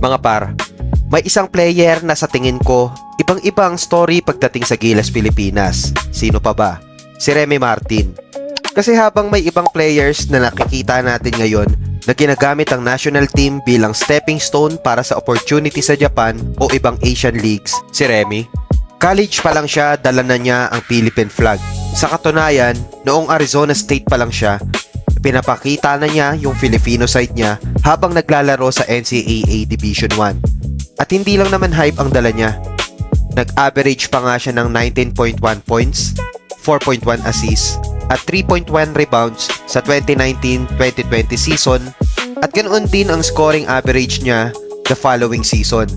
Mga par, may isang player na sa tingin ko, ibang-ibang story pagdating sa Gilas Pilipinas. Sino pa ba? Si Remy Martin. Kasi habang may ibang players na nakikita natin ngayon na ginagamit ang national team bilang stepping stone para sa opportunity sa Japan o ibang Asian leagues, si Remy, college pa lang siya, dala na niya ang Philippine flag. Sa katunayan, noong Arizona State pa lang siya, pinapakita na niya yung Filipino side niya habang naglalaro sa NCAA Division 1. At hindi lang naman hype ang dala niya. Nag-average pa nga siya ng 19.1 points, 4.1 assists, at 3.1 rebounds sa 2019-2020 season at ganoon din ang scoring average niya the following season.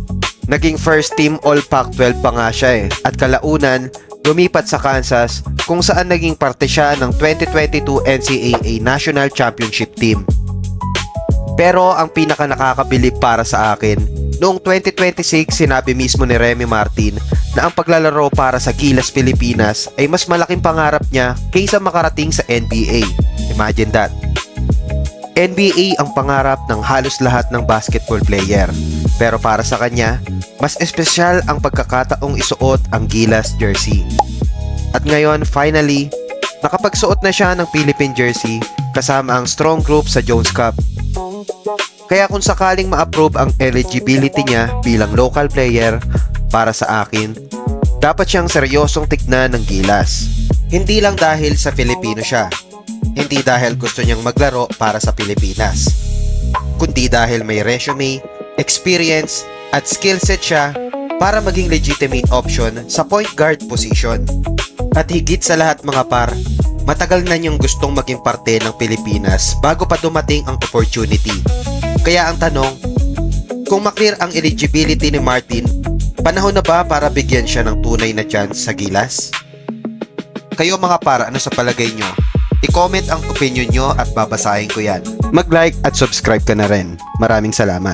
Naging first team All Pac-12 pa nga siya at kalaunan lumipat sa Kansas kung saan naging parte siya ng 2022 NCAA National Championship Team. Pero ang pinaka nakakabilib para sa akin, noong 2026 sinabi mismo ni Remy Martin na ang paglalaro para sa Gilas Pilipinas ay mas malaking pangarap niya kaysa makarating sa NBA. Imagine that. NBA ang pangarap ng halos lahat ng basketball player. Pero para sa kanya, mas espesyal ang pagkakataong isuot ang Gilas jersey. At ngayon, finally, nakapagsuot na siya ng Philippine jersey kasama ang strong group sa Jones Cup. Kaya kung sakaling ma-approve ang eligibility niya bilang local player, para sa akin, dapat siyang seryosong tignan ng Gilas. Hindi lang dahil sa Filipino siya, hindi dahil gusto niyang maglaro para sa Pilipinas, kundi dahil may resume, experience, at skill set siya para maging legitimate option sa point guard position. At higit sa lahat mga par, matagal na niyang gustong maging parte ng Pilipinas bago pa dumating ang opportunity. Kaya ang tanong, kung maklear ang eligibility ni Martin, panahon na ba para bigyan siya ng tunay na chance sa Gilas? Kayo mga par, ano sa palagay nyo? I-comment ang opinion nyo at babasahin ko yan. Mag-like at subscribe ka na rin. Maraming salamat.